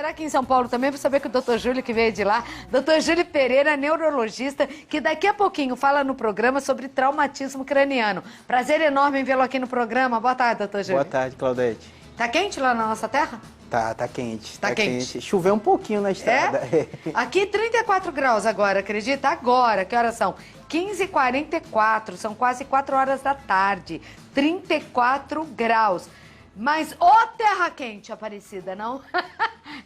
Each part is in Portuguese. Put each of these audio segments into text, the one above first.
Será que em São Paulo também? Vou saber que o doutor Júlio, que veio de lá, doutor Júlio Pereira, neurologista, que daqui a pouquinho fala no programa sobre traumatismo craniano. Prazer enorme em vê-lo aqui no programa. Boa tarde, doutor Júlio. Boa tarde, Claudete. Tá quente lá na nossa terra? Tá quente. Tá quente. Choveu um pouquinho na estrada. É? Aqui 34 graus agora, acredita? Agora, que horas são? 15h44, são quase 4 horas da tarde. 34 graus. Mas, ô terra quente, Aparecida, não?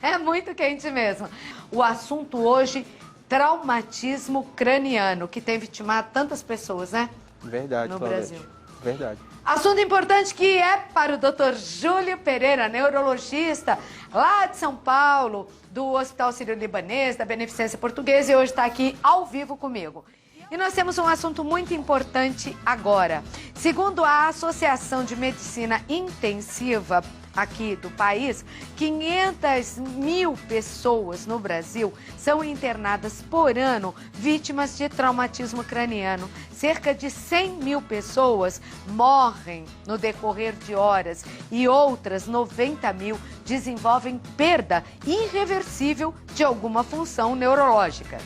É muito quente mesmo. O assunto hoje, traumatismo craniano, que tem vitimado tantas pessoas, né? Verdade, no Claudete. Brasil. Verdade. Assunto importante que é para o doutor Júlio Pereira, neurologista, lá de São Paulo, do Hospital Sírio-Libanês, da Beneficência Portuguesa, e hoje está aqui ao vivo comigo. E nós temos um assunto muito importante agora. Segundo a Associação de Medicina Intensiva aqui do país, 500 mil pessoas no Brasil são internadas por ano vítimas de traumatismo craniano. Cerca de 100 mil pessoas morrem no decorrer de horas e outras 90 mil desenvolvem perda irreversível de alguma função neurológica.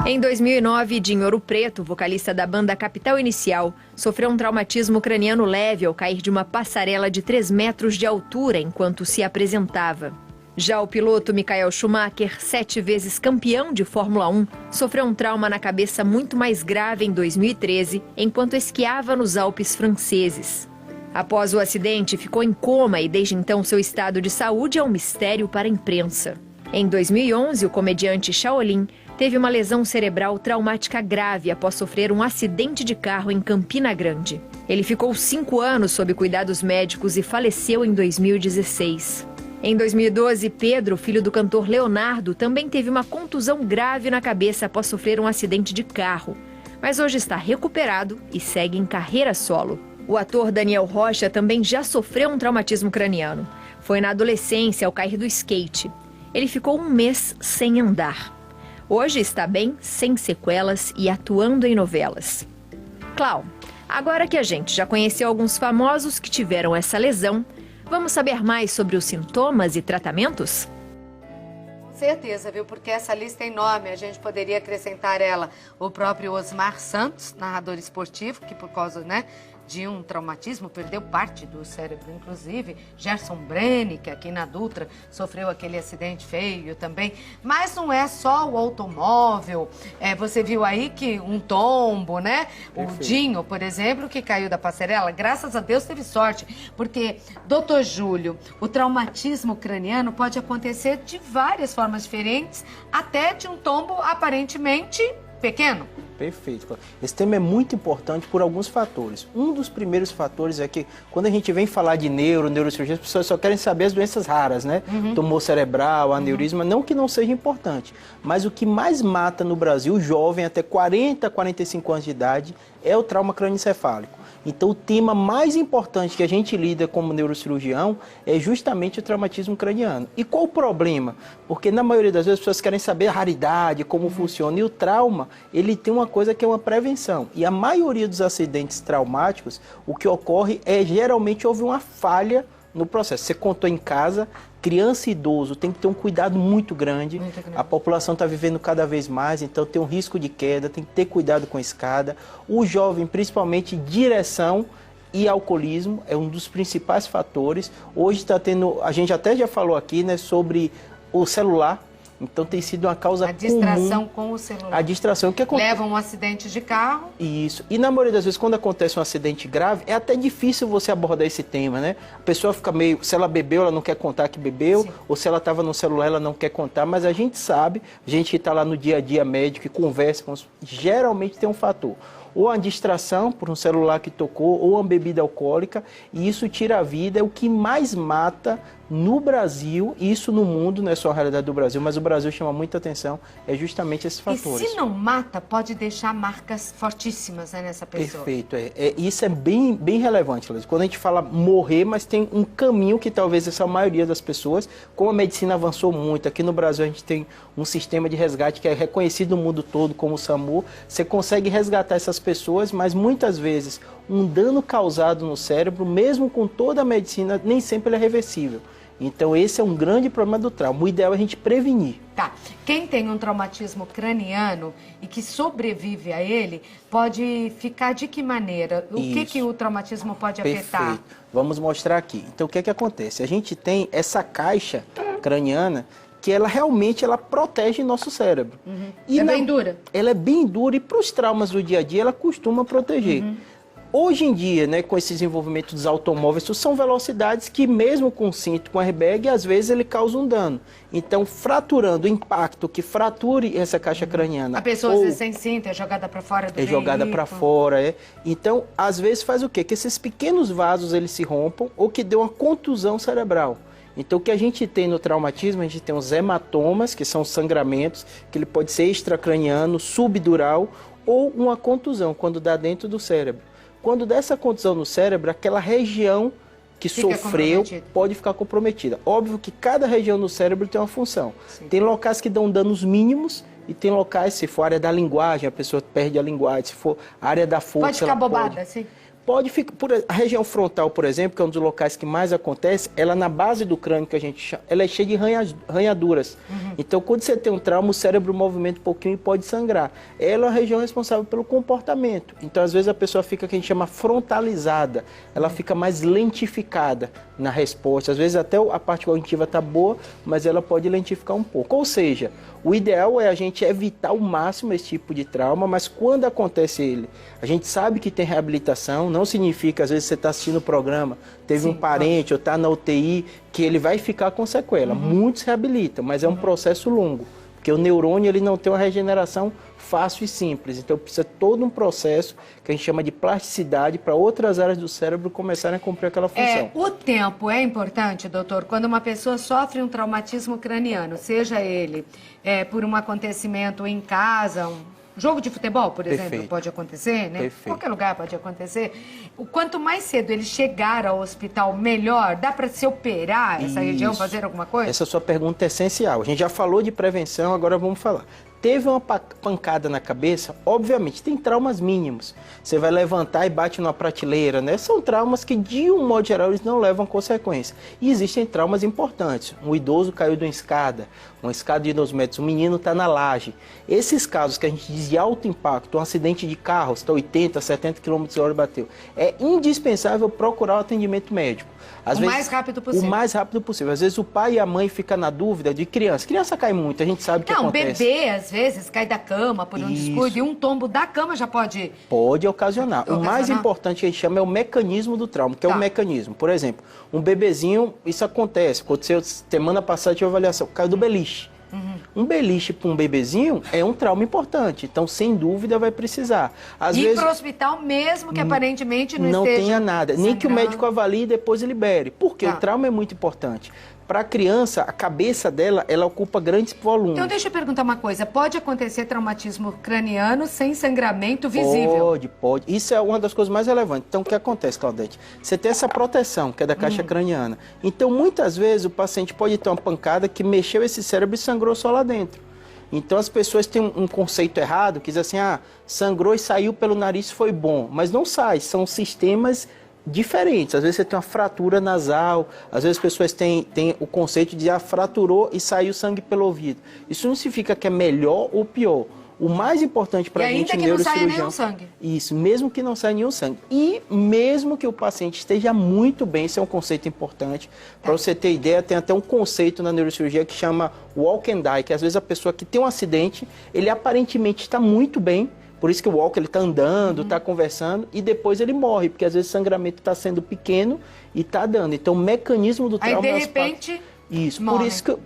Em 2009, Dinho Ouro Preto, vocalista da banda Capital Inicial, sofreu um traumatismo craniano leve ao cair de uma passarela de 3 metros de altura enquanto se apresentava. Já o piloto Michael Schumacher, 7 vezes campeão de Fórmula 1, sofreu um trauma na cabeça muito mais grave em 2013, enquanto esquiava nos Alpes franceses. Após o acidente, ficou em coma e desde então seu estado de saúde é um mistério para a imprensa. Em 2011, o comediante Shaolin teve uma lesão cerebral traumática grave após sofrer um acidente de carro em Campina Grande. Ele ficou 5 anos sob cuidados médicos e faleceu em 2016. Em 2012, Pedro, filho do cantor Leonardo, também teve uma contusão grave na cabeça após sofrer um acidente de carro. Mas hoje está recuperado e segue em carreira solo. O ator Daniel Rocha também já sofreu um traumatismo craniano. Foi na adolescência, ao cair do skate. Ele ficou 1 mês sem andar. Hoje está bem, sem sequelas e atuando em novelas. Clau, agora que a gente já conheceu alguns famosos que tiveram essa lesão, vamos saber mais sobre os sintomas e tratamentos? Com certeza, viu? Porque essa lista é enorme. A gente poderia acrescentar ela o próprio Osmar Santos, narrador esportivo, que por causa, de um traumatismo perdeu parte do cérebro, inclusive. Gerson Brenner, que aqui na Dutra sofreu aquele acidente feio também. Mas não é só o automóvel. Você viu aí que um tombo, né? Perfeito. O Dinho, por exemplo, que caiu da passarela, graças a Deus teve sorte. Porque, doutor Júlio, o traumatismo craniano pode acontecer de várias formas diferentes, até de um tombo aparentemente pequeno. Perfeito. Esse tema é muito importante por alguns fatores. Um dos primeiros fatores é que, quando a gente vem falar de neurocirurgia, as pessoas só querem saber as doenças raras, né? Tumor cerebral, aneurisma, não que não seja importante, mas o que mais mata no Brasil, jovem até 40, 45 anos de idade, é o trauma crânioencefálico. Então, o tema mais importante que a gente lida como neurocirurgião é justamente o traumatismo craniano. E qual o problema? Porque, na maioria das vezes, as pessoas querem saber a raridade, como funciona. E o trauma, ele tem uma coisa que é uma prevenção. E a maioria dos acidentes traumáticos, o que ocorre é, geralmente, houve uma falha no processo. Você contou em casa, criança e idoso tem que ter um cuidado muito grande. A população está vivendo cada vez mais, então tem um risco de queda, tem que ter cuidado com a escada. O jovem, principalmente, direção e alcoolismo é um dos principais fatores. Hoje está tendo, a gente até já falou aqui, sobre o celular. Então tem sido uma causa comum. A distração com o celular. A distração que acontece. Leva um acidente de carro. Isso. E na maioria das vezes, quando acontece um acidente grave, é até difícil você abordar esse tema, né? A pessoa fica meio, se ela bebeu, ela não quer contar que bebeu, sim, ou se ela estava no celular, ela não quer contar, mas a gente sabe, a gente que está lá no dia a dia médico e conversa com os... geralmente tem um fator. Ou a distração por um celular que tocou, ou uma bebida alcoólica, e isso tira a vida, é o que mais mata no Brasil, isso no mundo, não é só a realidade do Brasil, mas o Brasil chama muita atenção, é justamente esses fatores. E se não mata, pode deixar marcas fortíssimas, nessa pessoa. Perfeito, isso é bem relevante, Liz. Quando a gente fala morrer, mas tem um caminho que talvez essa maioria das pessoas, como a medicina avançou muito, aqui no Brasil a gente tem um sistema de resgate que é reconhecido no mundo todo como o SAMU, você consegue resgatar essas pessoas, mas muitas vezes um dano causado no cérebro, mesmo com toda a medicina, nem sempre ele é reversível. Então esse é um grande problema do trauma. O ideal é a gente prevenir. Tá. Quem tem um traumatismo craniano e que sobrevive a ele, pode ficar de que maneira? O que o traumatismo pode afetar? Perfeito. Vamos mostrar aqui. Então o que acontece? A gente tem essa caixa craniana que ela realmente protege nosso cérebro. E bem dura? Ela é bem dura e para os traumas do dia a dia ela costuma proteger. Hoje em dia, né, com esse desenvolvimento dos automóveis, são velocidades que mesmo com cinto, com airbag, às vezes ele causa um dano. Então, fraturando o impacto que frature essa caixa craniana... A pessoa, às vezes, sem cinto, é jogada para fora do veículo. É jogada para fora, Então, às vezes faz o quê? Que esses pequenos vasos, eles se rompam ou que dê uma contusão cerebral. Então, o que a gente tem no traumatismo, a gente tem os hematomas, que são sangramentos, que ele pode ser extracraniano, subdural ou uma contusão, quando dá dentro do cérebro. Quando dá essa contusão no cérebro, aquela região que sofreu pode ficar comprometida. Óbvio que cada região no cérebro tem uma função. Sim. Tem locais que dão danos mínimos e tem locais, se for área da linguagem, a pessoa perde a linguagem. Se for área da força... Pode ficar bobada, sim. Pode ficar, a região frontal, por exemplo, que é um dos locais que mais acontece, ela na base do crânio, que a gente chama, ela é cheia de ranhaduras. Então, quando você tem um trauma, o cérebro movimenta um pouquinho e pode sangrar. Ela é a região responsável pelo comportamento. Então, às vezes, a pessoa fica, que a gente chama frontalizada. Ela fica mais lentificada na resposta. Às vezes, até a parte cognitiva está boa, mas ela pode lentificar um pouco. Ou seja, o ideal é a gente evitar ao máximo esse tipo de trauma, mas quando acontece ele, a gente sabe que tem reabilitação, não significa, às vezes você está assistindo o programa, teve um parente ou está na UTI, que ele vai ficar com sequela. Muitos reabilitam, mas é um processo longo, porque o neurônio ele não tem uma regeneração fácil e simples, então precisa todo um processo que a gente chama de plasticidade para outras áreas do cérebro começarem a cumprir aquela função. O tempo é importante, doutor, quando uma pessoa sofre um traumatismo craniano, seja ele por um acontecimento em casa, um jogo de futebol, por exemplo, pode acontecer, né? Qualquer lugar pode acontecer. O quanto mais cedo ele chegar ao hospital, melhor. Dá para se operar essa região, fazer alguma coisa? Essa sua pergunta é essencial. A gente já falou de prevenção, agora vamos falar. Teve uma pancada na cabeça, obviamente, tem traumas mínimos. Você vai levantar e bate numa prateleira, né? São traumas que, de um modo geral, eles não levam consequência. E existem traumas importantes. Um idoso caiu de uma escada de 2 metros, um menino está na laje. Esses casos que a gente diz de alto impacto, um acidente de carro, está 80, 70 km por hora e bateu, é indispensável procurar o atendimento médico. Às vezes, mais rápido possível. O mais rápido possível. Às vezes o pai e a mãe ficam na dúvida de criança. Criança cai muito, a gente sabe o que acontece. Bebê, às vezes, cai da cama por um descuido e um tombo da cama já pode... Pode ocasionar. O mais importante que a gente chama é o mecanismo do trauma, que é o mecanismo. Por exemplo, um bebezinho, isso acontece. Aconteceu semana passada, tive avaliação, caiu do beliche. Um beliche para um bebezinho é um trauma importante, então sem dúvida vai precisar. Às vezes, para o hospital mesmo que aparentemente não esteja tenha nada, sangrando. Nem que o médico avalie e depois libere, porque o trauma é muito importante. Para a criança, a cabeça dela, ela ocupa grandes volumes. Então deixa eu perguntar uma coisa, pode acontecer traumatismo craniano sem sangramento visível? Pode. Isso é uma das coisas mais relevantes. Então o que acontece, Claudete? Você tem essa proteção, que é da caixa craniana. Então muitas vezes o paciente pode ter uma pancada que mexeu esse cérebro e sangrou só lá dentro. Então as pessoas têm um conceito errado, que diz assim, sangrou e saiu pelo nariz, foi bom. Mas não sai, são sistemas diferentes. Às vezes você tem uma fratura nasal, às vezes as pessoas têm o conceito de fraturou e saiu sangue pelo ouvido. Isso não significa que é melhor ou pior. O mais importante para a gente, neurocirurgião... E ainda que não saia nenhum sangue. Isso, mesmo que não saia nenhum sangue. E mesmo que o paciente esteja muito bem, isso é um conceito importante. Para você ter ideia, tem até um conceito na neurocirurgia que chama walk and die, que às vezes a pessoa que tem um acidente, ele aparentemente está muito bem, por isso que o walk ele está andando, está conversando e depois ele morre, porque às vezes o sangramento está sendo pequeno e está dando. Então o mecanismo do trauma... Aí de repente... Isso,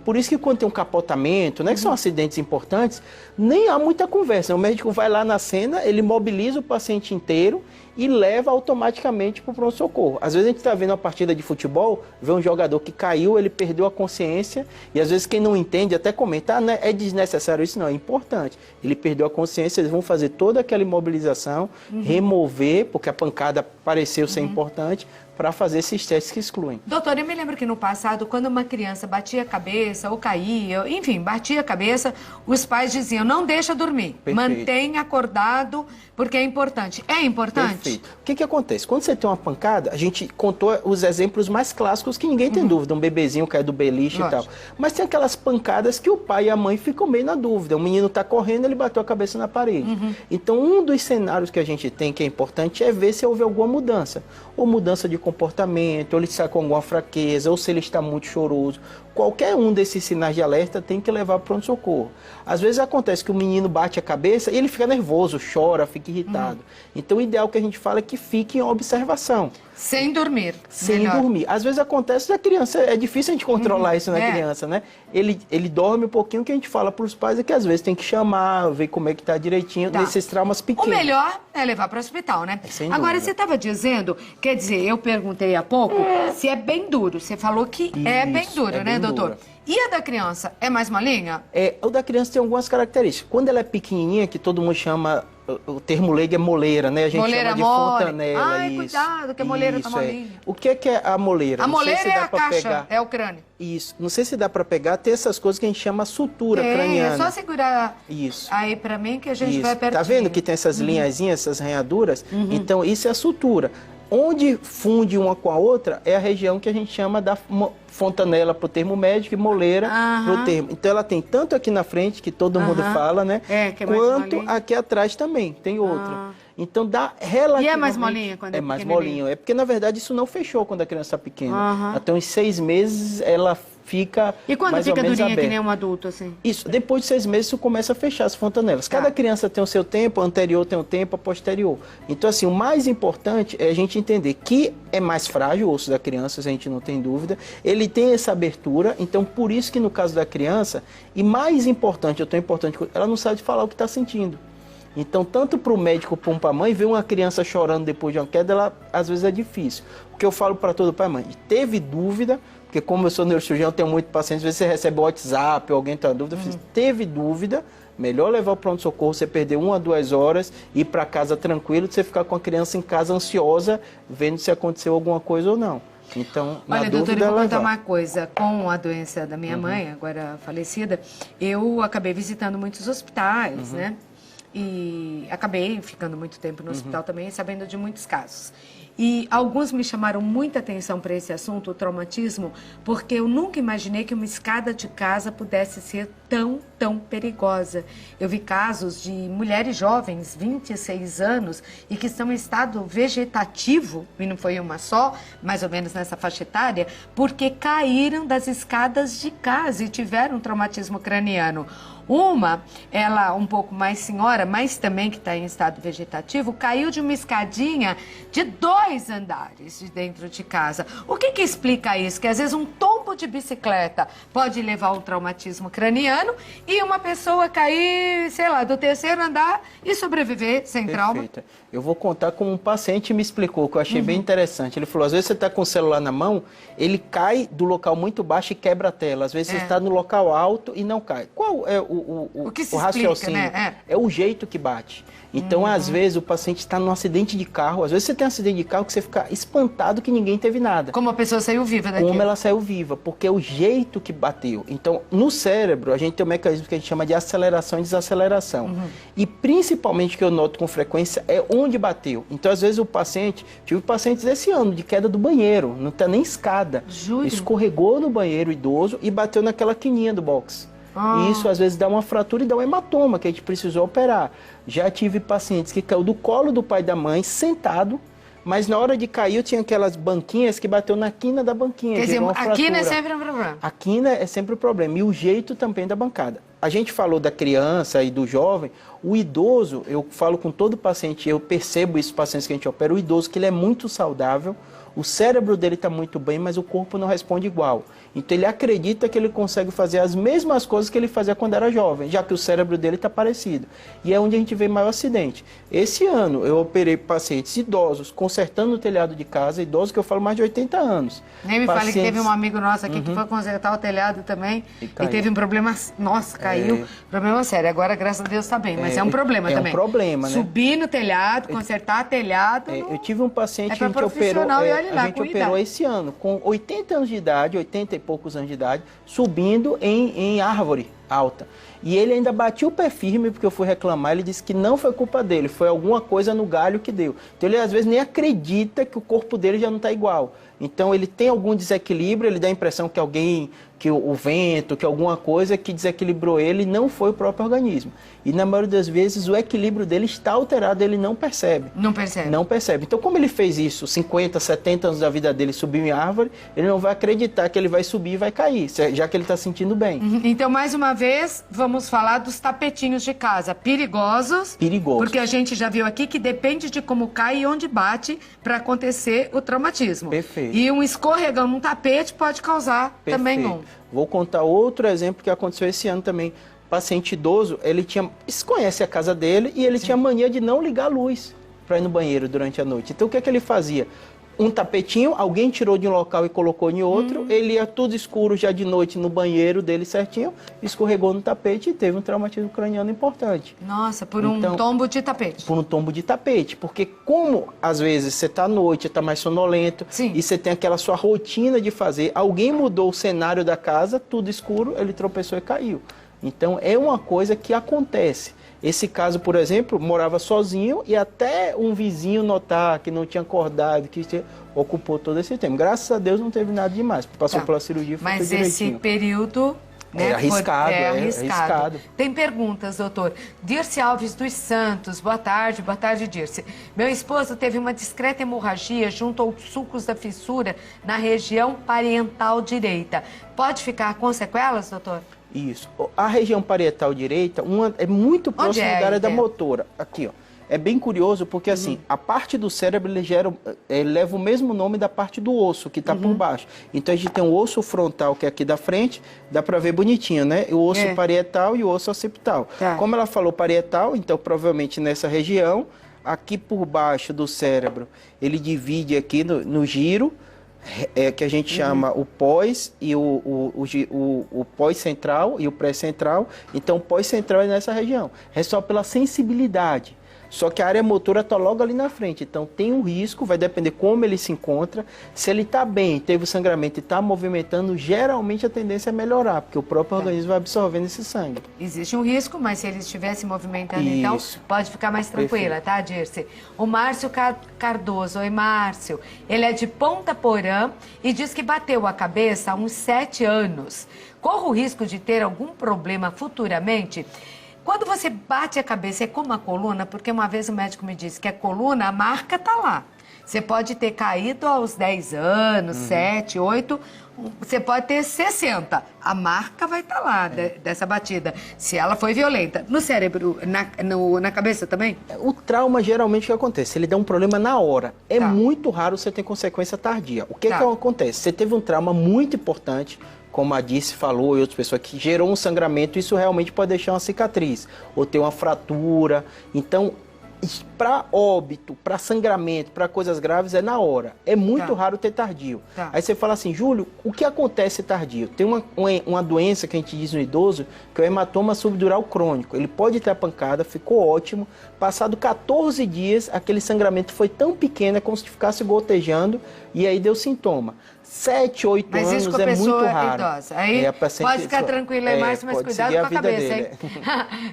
por isso que quando tem um capotamento, né, que são acidentes importantes, nem há muita conversa. O médico vai lá na cena, ele mobiliza o paciente inteiro e leva automaticamente para o pronto-socorro. Às vezes a gente está vendo uma partida de futebol, vê um jogador que caiu, ele perdeu a consciência, e às vezes quem não entende até comenta, né, é desnecessário isso, não, é importante. Ele perdeu a consciência, eles vão fazer toda aquela imobilização, remover, porque a pancada pareceu ser importante, para fazer esses testes que excluem. Doutor, eu me lembro que no passado, quando uma criança batia a cabeça ou caía, enfim, batia a cabeça, os pais diziam, não deixa dormir, Perfeito. mantenha acordado, porque é importante. É importante? Perfeito. O que acontece? Quando você tem uma pancada, a gente contou os exemplos mais clássicos que ninguém tem dúvida, um bebezinho cai do beliche e tal. Mas tem aquelas pancadas que o pai e a mãe ficam meio na dúvida. O menino está correndo, ele bateu a cabeça na parede. Então, um dos cenários que a gente tem que é importante é ver se houve alguma mudança. Ou mudança de comportamento, ou ele está com alguma fraqueza, ou se ele está muito choroso. Qualquer um desses sinais de alerta tem que levar para o pronto-socorro. Às vezes acontece que o menino bate a cabeça e ele fica nervoso, chora, fica irritado. Então o ideal que a gente fala é que fique em observação. Sem dormir. Sem dormir. Às vezes acontece da criança, é difícil a gente controlar isso na criança, né? Ele dorme um pouquinho, o que a gente fala para os pais é que às vezes tem que chamar, ver como é que está direitinho, nesses traumas pequenos. O melhor é levar para o hospital, né? Sem Agora, dúvida. você estava dizendo, quer dizer, eu perguntei há pouco se é bem duro. Você falou que é bem duro, é né, bem doutor? dura. E a da criança é mais molinha? O da criança tem algumas características. Quando ela é pequenininha, que todo mundo chama, o termo leigo é moleira, né? A gente Moleira chama de mole. fontanela. Ai, isso. cuidado, que a moleira tá Isso, molinha. O que é a moleira? A Não sei moleira se é dá a pra caixa, pegar. é o crânio. Isso. Não sei se dá para pegar, tem essas coisas que a gente chama sutura É craniana. só segurar Isso. aí pra mim que a gente Isso. vai pertinho. Tá vendo que tem essas linhazinhas, essas ranhaduras? Então, isso é a sutura. Onde funde uma com a outra é a região que a gente chama da fontanela para o termo médico e moleira para o termo. Então, ela tem tanto aqui na frente, que todo mundo fala, né? Que é mais quanto molinho. aqui atrás também, tem outra. Então, dá relativamente... E é mais molinha quando é mais pequenininho? molinho. É porque, na verdade, isso não fechou quando a criança está pequena. Até uns 6 meses, ela fica E quando mais fica ou menos durinha que aberta. nem um adulto, assim? Isso, depois de 6 meses isso começa a fechar as fontanelas. Cada criança tem o seu tempo, a anterior tem o tempo, a posterior. Então, assim, o mais importante é a gente entender que é mais frágil o osso da criança, a gente não tem dúvida. Ele tem essa abertura, então por isso que no caso da criança, e mais importante, ela não sabe falar o que está sentindo. Então, tanto para o médico como para a mãe, ver uma criança chorando depois de uma queda, ela, às vezes é difícil. O que eu falo para todo pai e mãe, teve dúvida, porque como eu sou neurocirurgião, eu tenho muito pacientes, às vezes você recebe o WhatsApp, alguém tem uma dúvida, eu fiz, teve dúvida, melhor levar o pronto-socorro, você perder 1 a 2 horas, ir para casa tranquilo, de você ficar com a criança em casa ansiosa, vendo se aconteceu alguma coisa ou não. Então, na Olha, dúvida, doutora, eu vou contar levar. uma coisa. Com a doença da minha mãe, agora falecida, eu acabei visitando muitos hospitais, né? E acabei ficando muito tempo no hospital também, sabendo de muitos casos. E alguns me chamaram muita atenção para esse assunto, o traumatismo, porque eu nunca imaginei que uma escada de casa pudesse ser tão perigosa. Eu vi casos de mulheres jovens, 26 anos, e que estão em estado vegetativo, e não foi uma só, mais ou menos nessa faixa etária, porque caíram das escadas de casa e tiveram um traumatismo craniano. Uma, ela um pouco mais senhora, mas também que está em estado vegetativo, caiu de uma escadinha de 2 andares de dentro de casa. O que explica isso? Que às vezes um tombo de bicicleta pode levar a um traumatismo craniano e uma pessoa cair, sei lá, do 3º andar e sobreviver sem trauma. Perfeito. Eu vou contar como um paciente me explicou, que eu achei bem interessante. Ele falou, às vezes você está com o celular na mão, ele cai do local muito baixo e quebra a tela. Às vezes você está no local alto e não cai. Qual é o que se raciocínio? explica, né? É o jeito que bate. Então, às vezes, o paciente está num acidente de carro. Às vezes você tem um acidente de carro que você fica espantado que ninguém teve nada. Como a pessoa saiu viva daqui. Como ela saiu viva, porque é o jeito que bateu. Então, no cérebro, a gente tem um mecanismo que a gente chama de aceleração e desaceleração. E, principalmente, que eu noto com frequência, é onde bateu. Então, às vezes, o paciente... Tive pacientes esse ano de queda do banheiro, não está nem escada. Juro? Escorregou no banheiro idoso e bateu naquela quininha do box. E isso, às vezes, dá uma fratura e dá um hematoma, que a gente precisou operar. Já tive pacientes que caiu do colo do pai e da mãe, sentado, mas na hora de cair, eu tinha aquelas banquinhas que bateu na quina da banquinha. Quer dizer, gerou uma a quina é fratura. sempre um problema. A quina é sempre o problema. E o jeito também da bancada. A gente falou da criança e do jovem. O idoso, eu falo com todo paciente, eu percebo isso, pacientes que a gente opera, o idoso, que ele é muito saudável, o cérebro dele está muito bem, mas o corpo não responde igual. Então ele acredita que ele consegue fazer as mesmas coisas que ele fazia quando era jovem, já que o cérebro dele está parecido. E é onde a gente vê maior acidente. Esse ano eu operei pacientes idosos, consertando o telhado de casa, idosos que eu falo mais de 80 anos. Nem me fale que teve um amigo nosso aqui que foi consertar o telhado também e teve um problema, nossa, caiu, problema sério. Agora, graças a Deus, está bem, mas é um problema também. É um problema, né? Subir no telhado, consertar telhado... Eu tive um paciente É pra que operou... profissional e olha lá, a gente com operou idade. esse ano, com 80 anos de idade, 80 e poucos anos de idade, subindo em árvore alta. E ele ainda batia o pé firme, porque eu fui reclamar, ele disse que não foi culpa dele, foi alguma coisa no galho que deu. Então ele às vezes nem acredita que o corpo dele já não está igual. Então ele tem algum desequilíbrio, ele dá a impressão que alguém, que o vento, que alguma coisa que desequilibrou ele, não foi o próprio organismo. E na maioria das vezes o equilíbrio dele está alterado, ele não percebe. Não percebe. Não percebe. Então como ele fez isso, 50, 70 anos da vida dele, subiu em árvore, ele não vai acreditar que ele vai subir e vai cair, já que ele está sentindo bem. Então, mais uma vez, vamos falar dos tapetinhos de casa. Perigosos. Perigoso. Porque a gente já viu aqui que depende de como cai e onde bate para acontecer o traumatismo. Perfeito. E um escorregão num tapete pode causar também um. Vou contar outro exemplo que aconteceu esse ano também. Paciente idoso, ele conhece a casa dele e ele tinha mania de não ligar a luz para ir no banheiro durante a noite. Então o que é que ele fazia? Um tapetinho, alguém tirou de um local e colocou em outro, ele ia tudo escuro já de noite no banheiro dele certinho, escorregou no tapete e teve um traumatismo craniano importante. Nossa, por um tombo de tapete. Por um tombo de tapete, porque como às vezes você está à noite, está mais sonolento, Sim. e você tem aquela sua rotina de fazer, alguém mudou o cenário da casa, tudo escuro, ele tropeçou e caiu. Então é uma coisa que acontece. Esse caso, por exemplo, morava sozinho e até um vizinho notar que não tinha acordado, que ocupou todo esse tempo. Graças a Deus não teve nada demais, passou pela cirurgia e foi Mas tudo esse direitinho. período... né, É arriscado, é é arriscado. arriscado. Tem perguntas, doutor. Dirce Alves dos Santos, boa tarde, Dirce. Meu esposo teve uma discreta hemorragia junto aos sulcos da fissura na região parietal direita. Pode ficar com sequelas, doutor? Isso. A região parietal direita é muito próxima da área da motora. Aqui, ó. É bem curioso porque, assim, a parte do cérebro ele leva o mesmo nome da parte do osso, que está por baixo. Então, a gente tem o osso frontal, que é aqui da frente, dá para ver bonitinho, né? O osso parietal e o osso occipital. Tá. Como ela falou parietal, então, provavelmente nessa região, aqui por baixo do cérebro, ele divide aqui no giro, que a gente chama o pós e o pós-central e o pré-central. Então, o pós-central é nessa região. É só pela sensibilidade. Só que a área motora está logo ali na frente. Então, tem um risco, vai depender como ele se encontra. Se ele está bem, teve o sangramento e está movimentando, geralmente a tendência é melhorar, porque o próprio organismo vai absorvendo esse sangue. Existe um risco, mas se ele estiver se movimentando, então, pode ficar mais tranquila, tá, Dirce? O Márcio Cardoso. Oi, Márcio. Ele é de Ponta Porã e diz que bateu a cabeça há uns 7 anos. Corre o risco de ter algum problema futuramente? Quando você bate a cabeça, é como a coluna, porque uma vez o médico me disse que a coluna, a marca está lá. Você pode ter caído aos 10 anos, 7, 8, você pode ter 60. A marca vai estar lá dessa batida, se ela foi violenta. No cérebro, na cabeça também? O trauma, geralmente, o que acontece? Ele dá um problema na hora. É muito raro você ter consequência tardia. O que acontece? Você teve um trauma muito importante, como a Dirce falou e outras pessoas, que gerou um sangramento, isso realmente pode deixar uma cicatriz, ou ter uma fratura. Então, para óbito, para sangramento, para coisas graves, é na hora. É muito raro ter tardio. Aí você fala assim, Júlio, o que acontece tardio? Tem uma doença que a gente diz no idoso, que é o hematoma subdural crônico. Ele pode ter a pancada, ficou ótimo. Passado 14 dias, aquele sangramento foi tão pequeno, é como se ficasse gotejando, e aí deu sintoma. 7, 8 mas anos isso com a é pessoa muito raro. Idosa. Aí pode ficar tranquila aí, Márcio, mas cuidado com a cabeça, hein?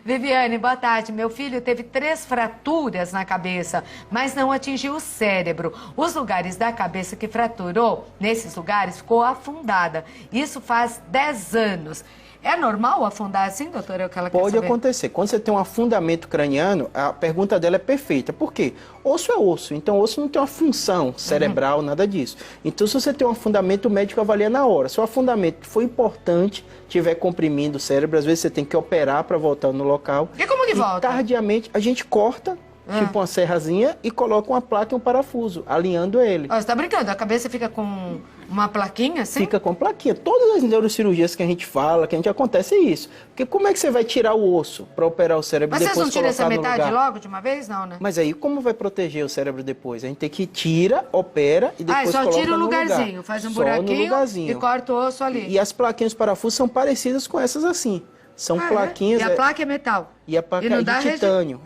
Viviane, boa tarde. Meu filho teve 3 fraturas na cabeça, mas não atingiu o cérebro. Os lugares da cabeça que fraturou, nesses lugares, ficou afundada. Isso faz 10 anos. É normal afundar assim, doutora? É o que ela quer saber. Pode acontecer. Quando você tem um afundamento craniano, a pergunta dela é perfeita. Por quê? Osso é osso. Então, osso não tem uma função cerebral, nada disso. Então, se você tem um afundamento, o médico avalia na hora. Se o afundamento foi importante, estiver comprimindo o cérebro, às vezes você tem que operar para voltar no local. E como que volta? Tardiamente, a gente corta, tipo uma serrazinha, e coloca uma placa e um parafuso, alinhando ele. Você tá brincando? A cabeça fica com uma plaquinha assim? Fica com plaquinha. Todas as neurocirurgias que a gente fala, acontece isso. Porque como é que você vai tirar o osso para operar o cérebro mas depois? Mas vocês não tiram essa metade lugar? logo de uma vez? Não, né? Mas aí como vai proteger o cérebro depois? A gente tem que tira, opera e depois só coloca tira o no lugarzinho, lugar. faz um só buraquinho e corta o osso ali. E as plaquinhas, os parafusos são parecidas com essas assim. São plaquinhas... E a placa é metal? E a placa é de titânio.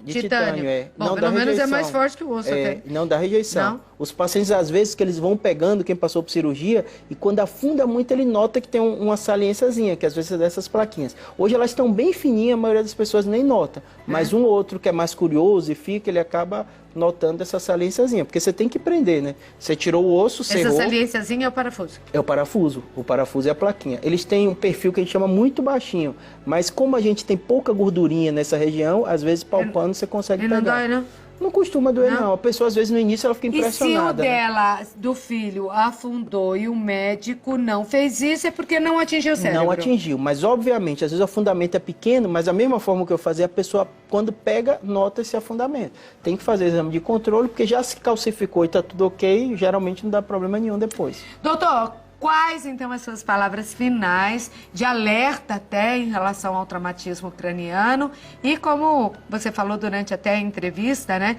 Bom, não pelo dá menos rejeição. é mais forte que o osso até. Não dá rejeição. Não? Os pacientes, às vezes, que eles vão pegando, quem passou por cirurgia, e quando afunda muito, ele nota que tem uma saliênciazinha, que às vezes é dessas plaquinhas. Hoje elas estão bem fininhas, a maioria das pessoas nem nota. Mas um ou outro que é mais curioso e fica, ele acaba notando essa saliênciazinha, porque você tem que prender, né? Você tirou o osso, cerrou... Essa saliênciazinha é o parafuso? É o parafuso é a plaquinha. Eles têm um perfil que a gente chama muito baixinho, mas como a gente tem pouca gordurinha nessa região, às vezes palpando você consegue pegar. E não dói, não? Não costuma doer, não. A pessoa, às vezes, no início, ela fica impressionada. E se o dela, do filho, afundou e o médico não fez isso, é porque não atingiu o cérebro? Não atingiu, mas obviamente, às vezes o afundamento é pequeno, mas da mesma forma que eu fazia, a pessoa, quando pega, nota esse afundamento. Tem que fazer exame de controle, porque já se calcificou e está tudo ok, geralmente não dá problema nenhum depois. Doutor, quais, então, as suas palavras finais de alerta até em relação ao traumatismo craniano e como você falou durante até a entrevista, né,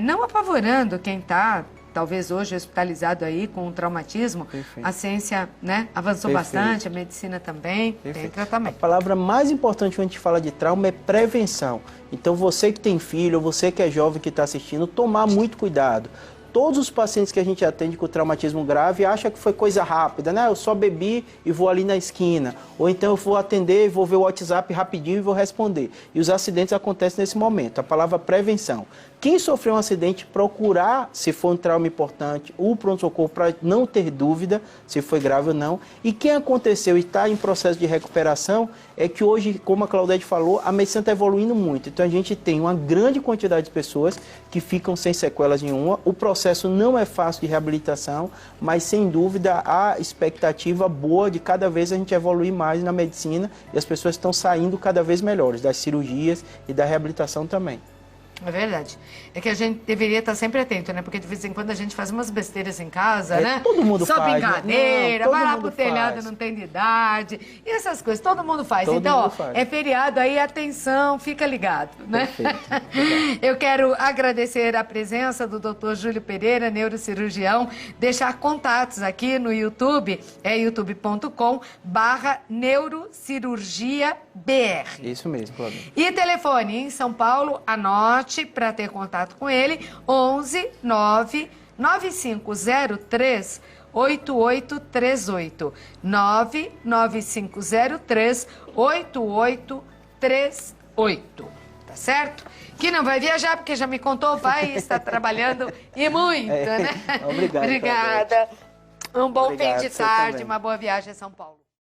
não apavorando quem está, talvez hoje hospitalizado aí com um traumatismo. Perfeito. A ciência, né, avançou bastante, a medicina também, tem tratamento. A palavra mais importante quando a gente fala de trauma é prevenção. Então você que tem filho, você que é jovem que está assistindo, tomar muito cuidado. Todos os pacientes que a gente atende com traumatismo grave acham que foi coisa rápida, né? Eu só bebi e vou ali na esquina. Ou então eu vou atender, vou ver o WhatsApp rapidinho e vou responder. E os acidentes acontecem nesse momento. A palavra prevenção. Quem sofreu um acidente, procurar, se for um trauma importante, o pronto-socorro para não ter dúvida se foi grave ou não. E quem aconteceu e está em processo de recuperação, é que hoje, como a Claudete falou, a medicina está evoluindo muito. Então a gente tem uma grande quantidade de pessoas que ficam sem sequelas nenhuma. O processo não é fácil de reabilitação, mas sem dúvida há expectativa boa de cada vez a gente evoluir mais na medicina e as pessoas estão saindo cada vez melhores das cirurgias e da reabilitação também. É verdade. É que a gente deveria estar sempre atento, né? Porque de vez em quando a gente faz umas besteiras em casa, né? Todo mundo só faz. Só brincadeira, vai lá pro telhado, faz. não tem idade. E essas coisas, todo mundo faz. Todo então, mundo faz. É feriado aí, atenção, fica ligado, né? Eu quero agradecer a presença do Dr. Júlio Pereira, neurocirurgião, deixar contatos aqui no YouTube, é youtube.com/neurocirurgiabr. Isso mesmo, Claudio. E telefone em São Paulo, anote para ter contato com ele, 11 9 9503 8838. 99503 8838. Tá certo? Que não vai viajar, porque já me contou, vai estar trabalhando e muito, né? Obrigado. Obrigada. Um bom fim de tarde, também. uma boa viagem a São Paulo.